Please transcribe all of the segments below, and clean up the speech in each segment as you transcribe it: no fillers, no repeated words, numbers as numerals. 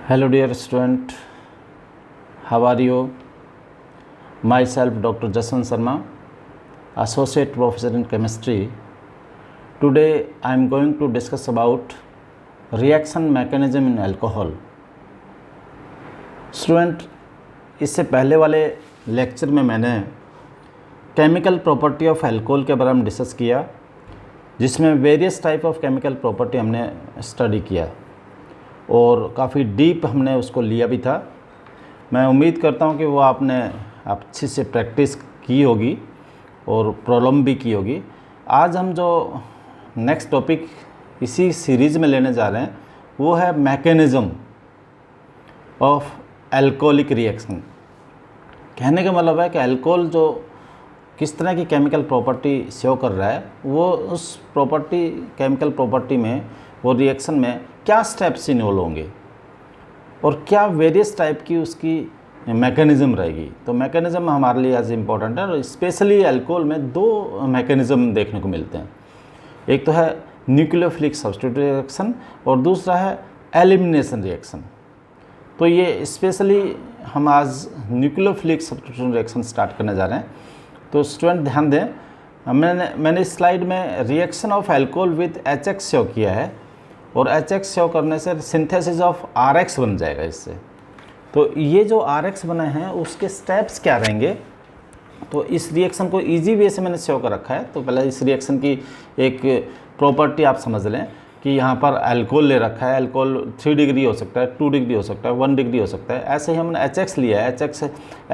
Hello dear student, how are you? Myself Dr. Jaswant Sharma, Associate Professor in Chemistry. Today I am going to discuss about reaction mechanism in alcohol. Student, इससे पहले वाले lecture में मैंने chemical property of alcohol के बारे में discuss किया, जिसमें various type of chemical property हमने स्टडी किया और काफ़ी डीप हमने उसको लिया भी था। मैं उम्मीद करता हूँ कि वो आपने अच्छी से प्रैक्टिस की होगी और प्रॉब्लम भी की होगी। आज हम जो नेक्स्ट टॉपिक इसी सीरीज़ में लेने जा रहे हैं वो है मैकेनिज़्म ऑफ अल्कोहलिक रिएक्शन। कहने का मतलब है कि अल्कोहल जो किस तरह की केमिकल प्रॉपर्टी शो कर रहा है, वो उस केमिकल प्रॉपर्टी में, वो रिएक्शन में क्या स्टेप्स इन्वॉल्व होंगे और क्या वेरियस टाइप की उसकी मैकेनिज़्म रहेगी। तो मैकेनिज़्म हमारे लिए एज इम्पॉर्टेंट है और स्पेशली अल्कोहल में दो मैकेनिज़्म देखने को मिलते हैं। एक तो है न्यूक्लियोफिलिक सब्स्टिट्यूट रिएक्शन और दूसरा है एलिमिनेशन रिएक्शन। तो ये स्पेशली हम आज न्यूक्लियोफिलिक सब्स्टिट्यूट रिएक्शन स्टार्ट करने जा रहे हैं। तो स्टूडेंट ध्यान दें, मैंने इस स्लाइड में reaction of alcohol with HX show किया है और HX शो करने से सिंथेसिस ऑफ RX बन जाएगा इससे। तो ये जो RX बने हैं उसके स्टेप्स क्या रहेंगे, तो इस रिएक्शन को इजी वे से मैंने शो कर रखा है। तो पहले इस रिएक्शन की एक प्रॉपर्टी आप समझ लें कि यहाँ पर अल्कोहल ले रखा है। अल्कोहल 3 डिग्री हो सकता है, 2 डिग्री हो सकता है, 1 डिग्री हो सकता है। ऐसे ही हमने HX लिया है, HX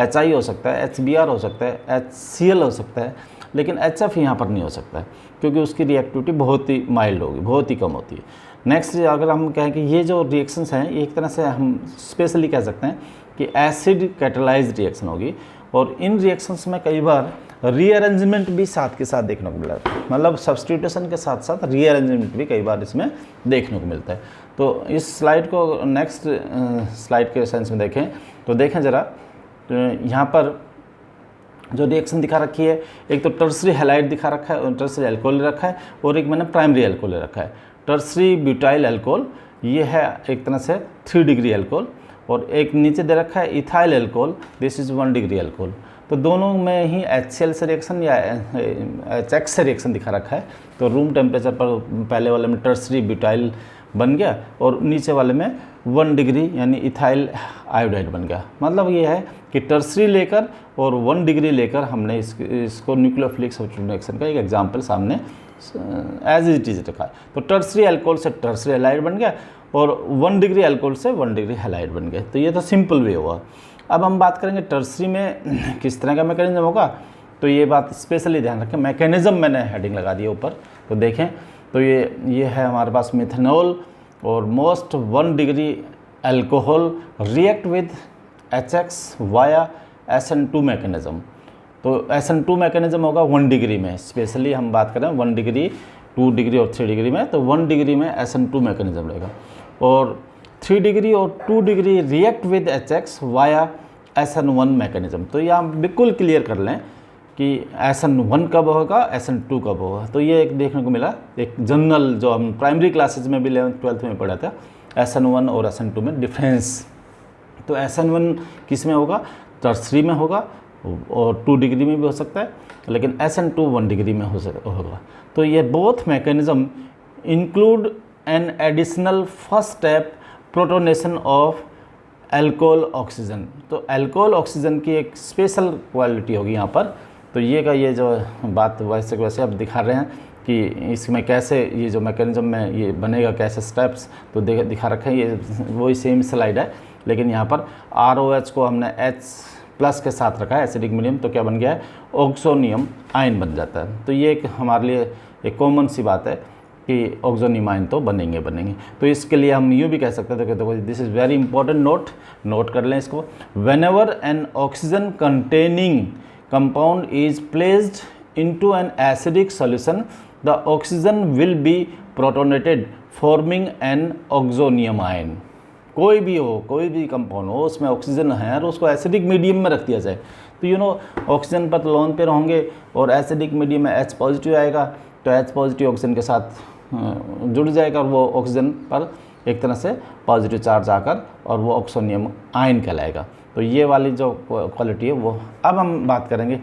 HI हो सकता है, HBr हो सकता है, HCl हो सकता है, लेकिन HF यहाँ पर नहीं हो सकता है क्योंकि उसकी रिएक्टिविटी बहुत ही माइल्ड होगी, बहुत ही कम होती है। नेक्स्ट, अगर हम कहें कि ये जो रिएक्शंस हैं एक तरह से हम स्पेशली कह सकते हैं कि एसिड कैटलाइज्ड रिएक्शन होगी और इन रिएक्शंस में कई बार रीअरेंजमेंट भी साथ के साथ देखने को मिला है, मतलब सब्स्टिट्यूशन के साथ साथ रीअरेंजमेंट भी कई बार इसमें देखने को मिलता है। तो इस स्लाइड को नेक्स्ट स्लाइड के सेंस में देखें तो देखें ज़रा, तो यहाँ पर जो रिएक्शन दिखा रखी है, एक तो टर्सरी हैलाइड दिखा रखा है, टर्सरी अल्कोहल रखा है और एक मैंने प्राइमरी अल्कोहल रखा है। टर्सरी ब्यूटाइल अल्कोहल ये है एक तरह से 3 डिग्री अल्कोहल और एक नीचे दे रखा है ethyl alcohol, this is 1 degree alcohol. तो दोनों में ही HCl से रिएक्शन या HX से रिएक्शन दिखा रखा है। तो रूम टेम्परेचर पर पहले वाले में टर्सरी ब्यूटाइल बन गया और नीचे वाले में 1 डिग्री यानी इथाइल आयोडाइड बन गया। मतलब ये है कि टर्सरी लेकर और 1 डिग्री लेकर हमने इसको न्यूक्लियोफिलिक सब्स्टिट्यूट रिएक्शन का एक एग्जांपल सामने एज इट इज रखा है। तो टर्सरी अल्कोहल से टर्सरी हैलाइड बन गया और 1 डिग्री अल्कोहल से 1 डिग्री हैलाइड बन गया। तो ये तो सिंपल वे हुआ। अब हम बात करेंगे टर्सरी में किस तरह का मैकेनिज्म होगा, तो ये बात स्पेशली ध्यान रखें। मैकेनिज्म मैंने हेडिंग लगा दी ऊपर, तो देखें तो ये है हमारे पास मिथेनॉल और most 1 degree alcohol react with HX via SN2 mechanism. तो SN2 मैकेनिज्म होगा 1 डिग्री में, स्पेशली हम बात करें 1 डिग्री, 2 डिग्री और 3 डिग्री में। तो 1 डिग्री में SN2 मैकेनिज्म रहेगा और 3 डिग्री और 2 degree react with HX via SN1 mechanism. तो ये हम बिल्कुल क्लियर कर लें कि SN1 कब होगा, SN2 कब होगा। तो ये एक देखने को मिला, एक जनरल जो हम प्राइमरी क्लासेज में भी 11th 12th में पढ़ा था, SN1 और SN2 में डिफरेंस। तो SN1 किस में होगा, टर्सरी में होगा और 2 डिग्री में भी हो सकता है, लेकिन SN2 1 डिग्री में होगा। तो ये both mechanism include an additional first step protonation of alcohol oxygen. तो अल्कोहल ऑक्सीजन की एक स्पेशल क्वालिटी होगी यहाँ पर। तो ये जो बात वैसे अब दिखा रहे हैं कि इसमें कैसे ये जो मैकेनिज्म में ये बनेगा, कैसे स्टेप्स, तो दिखा रखे हैं। ये वही सेम स्लाइड है, लेकिन यहाँ पर ROH को हमने H+ के साथ रखा है, एसिडिक मीडियम। तो क्या बन गया है, ऑक्सोनियम आयन बन जाता है। तो ये एक हमारे लिए एक कॉमन सी बात है कि ऑक्सोनियम आयन तो बनेंगे। तो इसके लिए हम यूँ भी कह सकते थे कि देखो this is very important, note कर लें इसको। Whenever N oxygen containing compound is placed into an acidic solution, the oxygen will be protonated forming an oxonium ion. कोई भी कंपाउंड हो उसमें ऑक्सीजन है और उसको एसिडिक मीडियम में रख दिया जाए, तो ऑक्सीजन पर लोन पे होंगे और एसिडिक मीडियम में H+ आएगा, तो H+ ऑक्सीजन के साथ जुड़ जाएगा और वो ऑक्सीजन पर एक तरह से पॉजिटिव चार्ज आकर और वो ऑक्सोनियम आयन कहलाएगा। तो ये वाली जो क्वालिटी है वो। अब हम बात करेंगे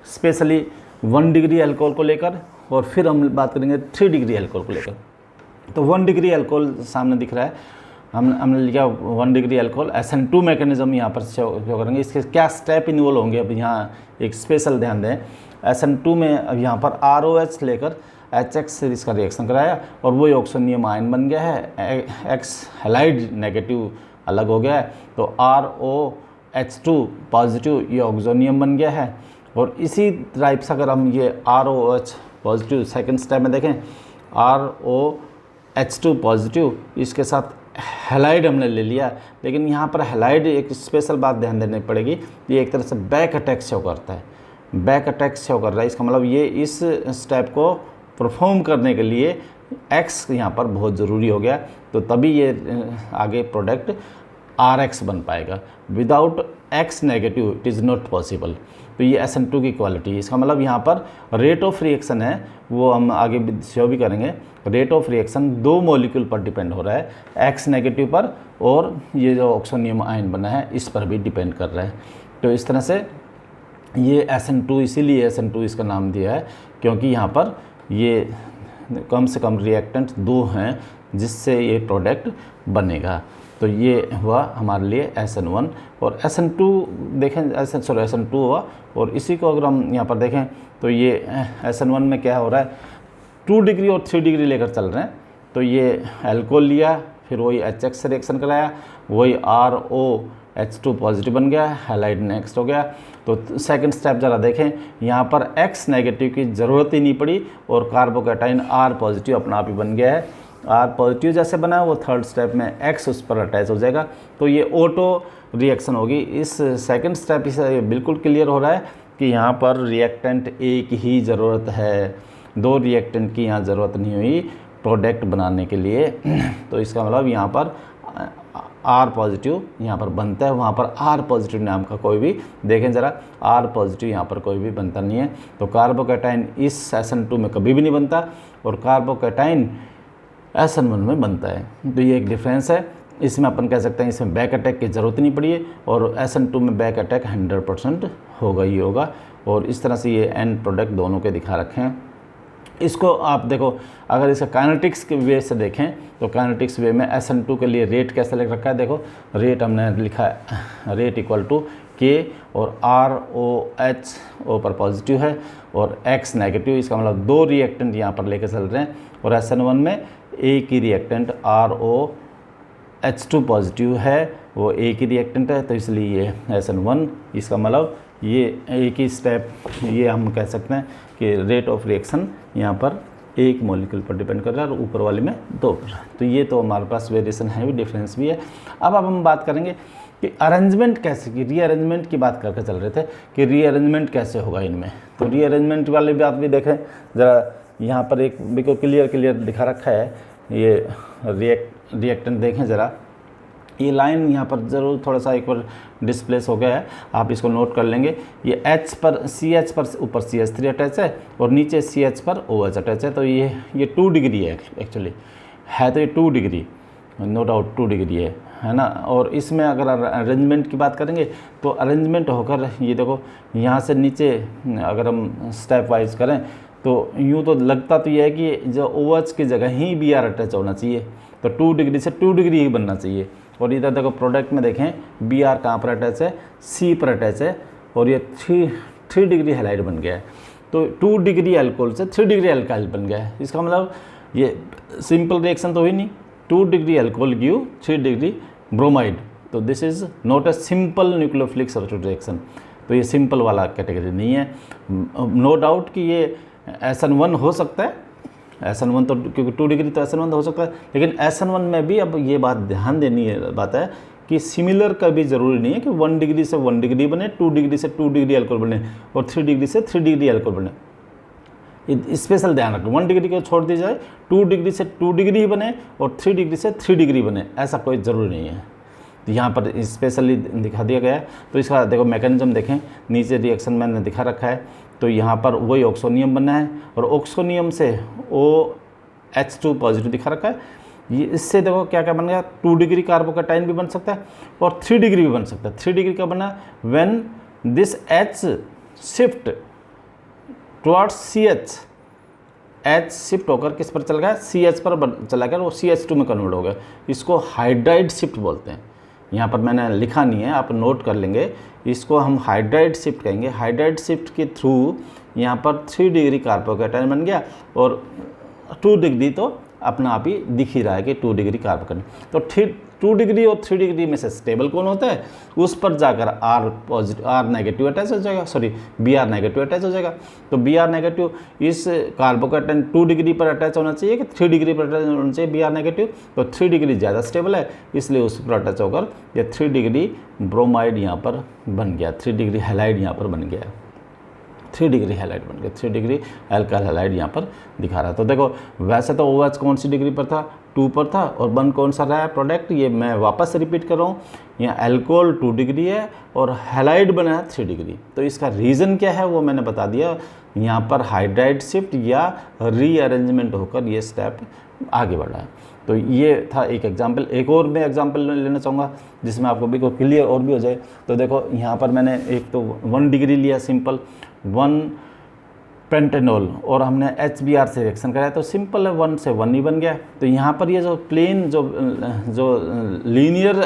स्पेशली 1 डिग्री अल्कोहल को लेकर, और फिर हम बात करेंगे 3 डिग्री अल्कोहल को लेकर। तो 1 डिग्री अल्कोहल सामने दिख रहा है, हमने लिखा 1 डिग्री अल्कोहल SN2 मैकेनिज्म यहाँ पर शो करेंगे। इसके क्या स्टेप इन्वॉल्व होंगे, अब यहाँ एक स्पेशल ध्यान दें। SN2 में अब यहाँ पर ROH लेकर HX से इसका रिएक्शन कराया और वही ऑक्सोनियम आयन बन गया है, X हैलाइड नेगेटिव अलग हो गया है, तो ROH2 पॉजिटिव ये ऑक्सोनियम बन गया है। और इसी टाइप से अगर हम ये ROH पॉजिटिव सेकेंड स्टेप में देखें, ROH2 पॉजिटिव, इसके साथ हैलाइड हमने ले लिया, लेकिन यहाँ पर हैलाइड एक स्पेशल बात ध्यान देनी पड़ेगी, ये एक तरह से बैक अटैक शो करता है, बैक अटैक शो कर रहा है। इसका मतलब ये इस स्टेप को परफॉर्म करने के लिए X यहाँ पर बहुत ज़रूरी हो गया, तो तभी ये आगे प्रोडक्ट RX बन पाएगा। Without X negative it is not possible. तो ये SN2 की क्वालिटी है। इसका मतलब यहाँ पर रेट ऑफ रिएक्शन है, वो हम आगे शो भी करेंगे। रेट ऑफ रिएक्शन 2 मॉलिक्यूल पर डिपेंड हो रहा है, X नेगेटिव पर और ये जो ऑक्सोनियम आयन बना है इस पर भी डिपेंड कर रहा है। तो इस तरह से ये SN2, इसीलिए SN2 इसका नाम दिया है, क्योंकि यहाँ पर ये कम से कम रिएक्टेंट 2 हैं जिससे ये प्रोडक्ट बनेगा। तो ये हुआ हमारे लिए SN1 और SN2 देखें, SN2 हुआ। और इसी को अगर हम यहाँ पर देखें तो ये SN1 में क्या हो रहा है, 2 डिग्री और 3 डिग्री लेकर चल रहे हैं। तो ये अल्कोहल लिया, फिर वही HX से रिएक्शन कराया, वही ROH2 पॉजिटिव बन गया, हैलाइड नेक्स्ट हो गया। तो सेकंड स्टेप ज़रा देखें, यहाँ पर X नेगेटिव की ज़रूरत ही नहीं पड़ी और कार्बोकैटाइन R पॉजिटिव अपना आप ही बन गया है। R पॉजिटिव जैसे बना है वो थर्ड स्टेप में X उस पर अटैच हो जाएगा, तो ये ऑटो रिएक्शन होगी। इस सेकंड स्टेप से बिल्कुल क्लियर हो रहा है कि यहाँ पर रिएक्टेंट एक ही ज़रूरत है, 2 रिएक्टेंट की यहाँ ज़रूरत नहीं हुई प्रोडक्ट बनाने के लिए। तो इसका मतलब यहाँ पर R पॉजिटिव यहाँ पर बनता है, वहाँ पर R पॉजिटिव नाम का कोई भी, देखें ज़रा, R पॉजिटिव यहाँ पर कोई भी बनता नहीं है। तो कार्बोकैटाइन इस SN2 में कभी भी नहीं बनता और कार्बोकैटाइन SN1 में बनता है। तो ये एक डिफरेंस है। इसमें अपन कह सकते हैं इसमें बैक अटैक की ज़रूरत नहीं पड़ी है और SN2 में बैक अटैक 100% होगा ही होगा। और इस तरह से ये एंड प्रोडक्ट दोनों के दिखा रखे हैं। इसको आप देखो, अगर इसका काइनेटिक्स के वे से देखें तो काइनेटिक्स वे में SN2 के लिए रेट कैसे लिख रखा है, देखो रेट हमने लिखा है, रेट इक्वल टू K और ROH पर पॉजिटिव है और X नेगेटिव। इसका मतलब 2 रिएक्टेंट यहाँ पर लेके चल रहे हैं और SN1 में एक ही रिएक्टेंट ROH2 पॉजिटिव है, वो एक ही रिएक्टेंट है, तो इसलिए ये SN1। इसका मतलब ये एक ही स्टेप, ये हम कह सकते हैं कि रेट ऑफ रिएक्शन यहाँ पर 1 मॉलिक्यूल पर डिपेंड कर रहा है और ऊपर वाले में 2 पर। तो ये तो हमारे पास वेरिएशन है भी, डिफरेंस भी है। अब हम बात करेंगे कि अरेंजमेंट कैसे की, रीअरेंजमेंट की बात करके चल रहे थे कि रीअरेंजमेंट कैसे होगा इनमें। तो रीअरेंजमेंट वाली बात भी देखें ज़रा, यहाँ पर एक बिल्कुल क्लियर दिखा रखा है। ये रिएक्टेंट देखें ज़रा, ये लाइन यहाँ पर ज़रूर थोड़ा सा एक बार डिस्प्लेस हो गया है, आप इसको नोट कर लेंगे। ये H पर CH पर ऊपर CH3 अटैच है और नीचे CH पर OH अटैच है। तो ये 2 डिग्री है एक्चुअली, है तो ये 2 डिग्री, नो डाउट 2 डिग्री है ना। और इसमें अगर अरेंजमेंट की बात करेंगे तो अरेंजमेंट होकर ये देखो, यहाँ से नीचे अगर हम स्टेप वाइज करें तो यूँ तो लगता तो ये है कि जो OH की जगह ही BR अटैच होना चाहिए, तो 2 डिग्री से 2 डिग्री ही बनना चाहिए। और इधर देखो प्रोडक्ट में देखें BR कहाँ पर अटैच है, C पर अटैच है और ये 3 डिग्री हैलाइड बन गया है। तो 2 डिग्री अल्कोहल से 3 डिग्री अल्काइल बन गया है। इसका मतलब ये सिंपल रिएक्शन तो हुई नहीं, 2 degree alcohol give 3 degree bromide. तो this is not a simple nucleophilic substitute reaction. तो ये सिंपल वाला कैटेगरी नहीं है। नो डाउट कि ये SN1 हो सकता है, SN1 तो क्योंकि 2 डिग्री तो SN1 हो सकता है, लेकिन SN1 में भी अब ये बात ध्यान देनी है बात है कि सिमिलर का भी ज़रूरी नहीं है कि 1 डिग्री से 1 डिग्री बने, 2 डिग्री से 2 डिग्री अल्कोहल बने और 3 डिग्री से 3 डिग्री अल्कोहल बने। स्पेशल ध्यान रखें, 1 डिग्री को छोड़ दी जाए, 2 डिग्री से 2 डिग्री ही बने और 3 डिग्री से 3 डिग्री बने, ऐसा कोई ज़रूरी नहीं है। तो यहाँ पर स्पेशली दिखा दिया गया है। तो इसका देखो मैकेनिज्म देखें, नीचे रिएक्शन मैंने दिखा रखा है। तो यहाँ पर वही ऑक्सोनियम बनना है और ऑक्सोनियम से OH2 पॉजिटिव दिखा रखा है ये इससे देखो क्या क्या बन गया, 2 डिग्री कार्बोकैटायन भी बन सकता है और 3 डिग्री भी बन सकता है। 3 डिग्री का बना when this H shift towards CH, H shift होकर किस पर चल गया, CH पर चला गया, वो CH2 में कन्वर्ट हो गया। इसको हाइड्राइड शिफ्ट बोलते हैं। यहाँ पर मैंने लिखा नहीं है, आप नोट कर लेंगे, इसको हम हाइड्राइड शिफ्ट कहेंगे। हाइड्राइड शिफ्ट के थ्रू यहाँ पर 3 डिग्री कार्बोकैटायन बन गया और 2 डिग्री तो अपना आप ही दिख ही रहा है कि 2 डिग्री कार्बोकैटायन। तो 2 डिग्री और 3 डिग्री में से स्टेबल कौन होता है, उस पर जाकर R नेगेटिव अटैच हो जाएगा, सॉरी Br नेगेटिव अटैच हो जाएगा। तो Br नेगेटिव इस कार्बोकैटायन 2 डिग्री पर अटैच होना चाहिए कि 3 डिग्री पर अटैच होना चाहिए Br नेगेटिव। तो 3 डिग्री ज़्यादा स्टेबल है, इसलिए उस पर अटैच होकर ये 3 डिग्री ब्रोमाइड यहाँ पर बन गया, 3 डिग्री हैलाइड यहाँ पर बन गया, 3 डिग्री हैलाइड बन गया, 3 डिग्री अल्काइल हैलाइड यहाँ पर दिखा रहा है। तो देखो वैसे तो OH कौन सी डिग्री पर था, 2 पर था, और बन कौन सा रहा है प्रोडक्ट, ये मैं वापस रिपीट कर रहा हूँ, यहाँ अल्कोहल 2 डिग्री है और हैलाइड बना है 3 डिग्री। तो इसका रीज़न क्या है वो मैंने बता दिया, यहाँ पर हाइड्राइड शिफ्ट या रीअरेंजमेंट होकर ये स्टेप आगे बढ़ा है। तो ये था एक एग्जाम्पल। एक और मैं एग्जाम्पल लेना चाहूँगा जिसमें आपको भी क्लियर और भी हो जाए। तो देखो यहाँ पर मैंने एक तो 1 डिग्री लिया सिंपल, 1 पेंटेनॉल, और हमने HBr से रिएक्शन कराया तो सिंपल है, 1 से 1 ही बन गया। तो यहाँ पर ये जो प्लेन जो लीनियर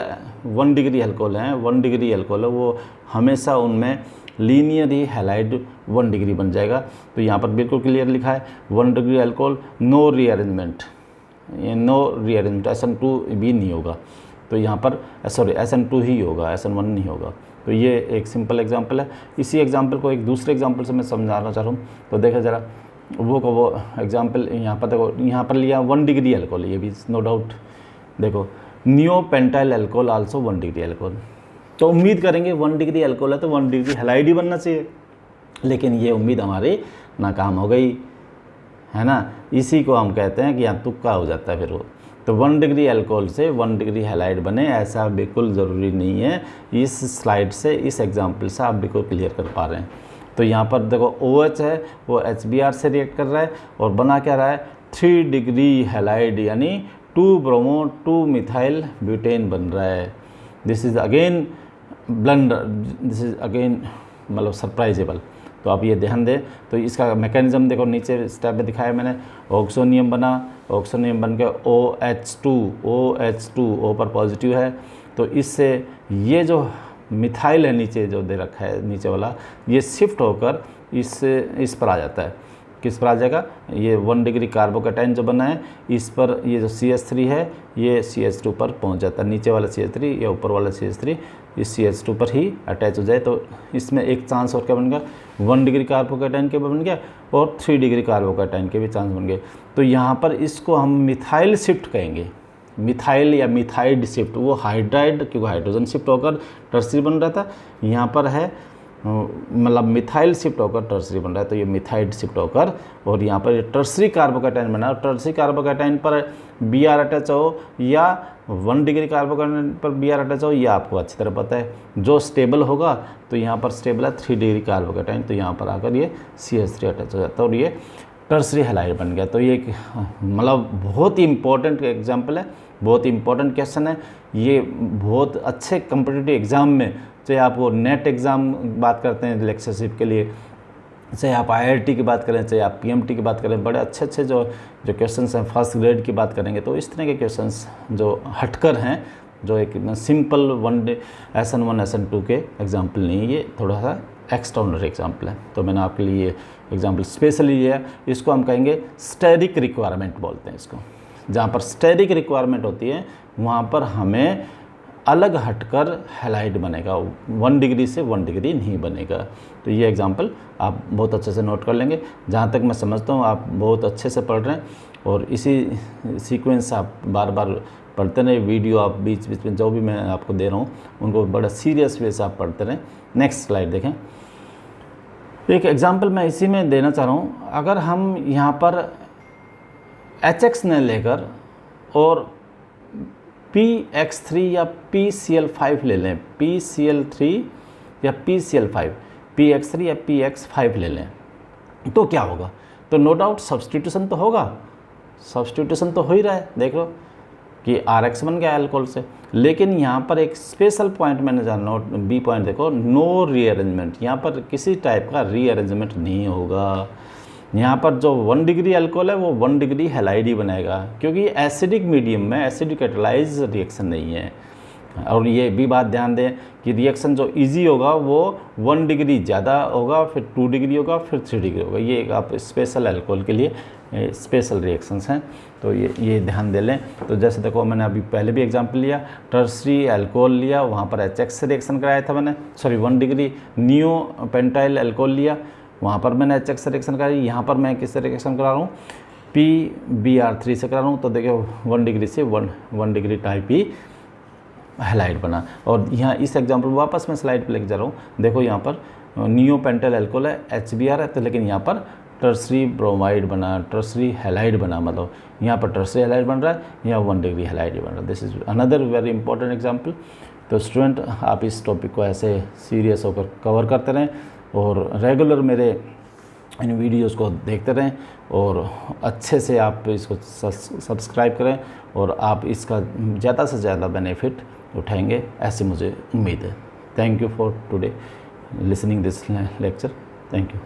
1 डिग्री अल्कोहल हैं, 1 डिग्री अल्कोहल है, वो हमेशा उनमें लीनियर ही हैलाइड 1 डिग्री बन जाएगा। तो यहाँ पर बिल्कुल क्लियर लिखा है 1 डिग्री अल्कोहल, नो रीअरेंजमेंट, ये नो रीअरेंजमेंट, SN2 भी नहीं होगा। तो यहाँ पर सॉरी SN2 ही होगा, SN1 नहीं होगा। तो ये एक सिंपल एग्जांपल है। इसी एग्जांपल को एक दूसरे एग्जांपल से मैं समझाना चाह रहा हूँ। तो देखो ज़रा वो एग्जांपल यहाँ पर देखो, यहाँ पर लिया 1 डिग्री अल्कोहल, ये भी नो डाउट। देखो neo pentyl alcohol also 1 degree alcohol. तो उम्मीद करेंगे 1 डिग्री अल्कोहल है तो 1 डिग्री हैलाइड ही बनना चाहिए, लेकिन ये उम्मीद हमारी नाकाम हो गई, है ना। इसी को हम कहते हैं कि यहाँ तुक्का हो जाता है फिर वो। तो 1 डिग्री अल्कोहल से 1 डिग्री हैलाइड बने ऐसा बिल्कुल ज़रूरी नहीं है। इस स्लाइड से, इस एग्जांपल से आप बिल्कुल क्लियर कर पा रहे हैं। तो यहाँ पर देखो OH है वो HBr से रिएक्ट कर रहा है और बना क्या रहा है, 3 डिग्री हैलाइड यानी 2 ब्रोमो 2 मिथाइल ब्यूटेन बन रहा है। This is again blunder, this is again मतलब सरप्राइजेबल। तो आप ये ध्यान दें। तो इसका मैकेनिज्म देखो नीचे स्टेप में दिखाया मैंने, ऑक्सोनियम बना, ऑक्सोनियम बन के OH2 O पर पॉजिटिव है। तो इससे ये जो मिथाइल है नीचे जो दे रखा है नीचे वाला, ये शिफ्ट होकर इस पर आ जाता है। किस पर आ जाएगा, ये 1 डिग्री कार्बोकैटायन जो बना है इस पर, ये जो CH3 है ये CH2 पर पहुंच जाता है। नीचे वाला CH3 या ऊपर वाला CH3 इस CH2 पर ही अटैच हो जाए। तो इसमें एक चांस और क्या बन गया, 1 डिग्री कार्बोकैटायन के बन गया और 3 डिग्री कार्बोकैटायन के भी चांस बन गए। तो यहाँ पर इसको हम मिथाइल शिफ्ट कहेंगे, मिथाइल या मिथाइड शिफ्ट। वो हाइड्राइड क्योंकि हाइड्रोजन शिफ्ट होकर टर्सरी बन रहा था, यहाँ पर है मतलब मिथाइल शिफ्ट होकर टर्सरी बन रहा है। तो ये मिथाइड शिफ्ट होकर और यहाँ पर टर्सरी कार्बोकैटायन बना। टर्सरी कार्बोकैटायन पर Br अटैच हो या 1 डिग्री कार्बोकैटायन पर Br अटैच हो, ये आपको अच्छी तरह पता है। जो स्टेबल होगा तो यहाँ पर स्टेबल है 3 डिग्री कार्बोकैटायन, तो यहाँ पर आकर ये CH3 अटैच हो जाता है और ये टर्सरी हैलाइड बन गया। तो ये एक मतलब बहुत ही इंपॉर्टेंट एग्जाम्पल है, बहुत ही इंपॉर्टेंट क्वेश्चन है। ये बहुत अच्छे कम्पिटिटिव एग्ज़ाम में, चाहे आप वो नेट एग्ज़ाम बात करते हैं लेक्चरशिप के लिए, चाहे आप IIT की बात करें, चाहे आप PMT की बात करें, बड़े अच्छे जो क्वेश्चंस हैं फर्स्ट ग्रेड की बात करेंगे, तो इस तरह के क्वेश्चंस जो हटकर हैं, जो एक सिंपल SN1 SN2 के एग्जाम्पल नहीं, ये थोड़ा सा एक्स्ट्राऑर्डिनरी एग्जाम्पल है। तो मैंने आपके लिए एग्जाम्पल स्पेशली लिया है। इसको हम कहेंगे स्टेरिक रिक्वायरमेंट बोलते हैं इसको। जहाँ पर स्टेरिक रिक्वायरमेंट होती है वहाँ पर हमें अलग हटकर हैलाइड बनेगा, 1 डिग्री से 1 डिग्री नहीं बनेगा। तो ये एग्जांपल आप बहुत अच्छे से नोट कर लेंगे। जहाँ तक मैं समझता हूँ आप बहुत अच्छे से पढ़ रहे हैं और इसी सीक्वेंस आप बार बार पढ़ते रहें। वीडियो आप बीच बीच में जो भी मैं आपको दे रहा हूँ उनको बड़ा सीरियस वे से आप पढ़ते रहें। नेक्स्ट स्लाइड देखें। एक एग्जांपल मैं इसी में देना चाह रहा हूँ। अगर हम यहाँ पर HX ने लेकर और PX3 या PCl5 ले लें, PCl3 या PCl5, PX3 या PX5 ले लें, तो क्या होगा? तो नो डाउट सब्स्टिट्यूशन तो होगा, सब्स्टिट्यूशन तो हो ही रहा है। देख लो कि RX बन गया अल्कोहल से। लेकिन यहाँ पर एक स्पेशल पॉइंट मैंने जाना, नोट बी पॉइंट देखो, नो रीअरेंजमेंट, यहाँ पर किसी टाइप का रीअरेंजमेंट नहीं होगा। यहाँ पर जो 1 डिग्री अल्कोहल है वो 1 डिग्री हैलाइड ही बनाएगा, क्योंकि एसिडिक मीडियम में एसिडिक कैटालाइज रिएक्शन नहीं है। और ये भी बात ध्यान दें कि रिएक्शन जो इजी होगा वो 1 डिग्री ज़्यादा होगा, फिर 2 डिग्री होगा, फिर 3 डिग्री होगा। ये एक आप स्पेशल अल्कोहल के लिए स्पेशल रिएक्शंस हैं, तो ये ध्यान दे लें। तो जैसे देखो मैंने अभी पहले भी एग्जांपल लिया, टर्सरी अल्कोहल लिया, वहाँ पर HX से रिएक्शन कराया था मैंने, sorry 1 degree neo pentyl alcohol लिया, वहाँ पर मैंने HX से रिएक्शन कराई। यहाँ पर मैं किससे रिएक्शन करा रहा हूँ, PBr3 से करा रहा हूँ। तो देखो 1 डिग्री से 1 डिग्री टाइप ही हैलाइड बना। और यहाँ इस एग्जांपल वापस मैं स्लाइड पे लेके जा रहा हूँ, देखो यहाँ पर नियो पेंटाइल अल्कोहल है, HBr है, तो लेकिन यहाँ पर टर्सरी ब्रोमाइड बना, टर्सरी हैलाइड बना, मतलब यहाँ पर टर्सरी हैलाइड बन रहा है, यहाँ 1 डिग्री हैलाइड बन रहा है। This is another very important example. तो स्टूडेंट आप इस टॉपिक को ऐसे सीरियस होकर कवर करते रहें और रेगुलर मेरे इन वीडियोस को देखते रहें और अच्छे से आप इसको सब्सक्राइब करें और आप इसका ज़्यादा से ज़्यादा बेनिफिट उठाएंगे, ऐसी मुझे उम्मीद है। Thank you for today listening this lecture. Thank you.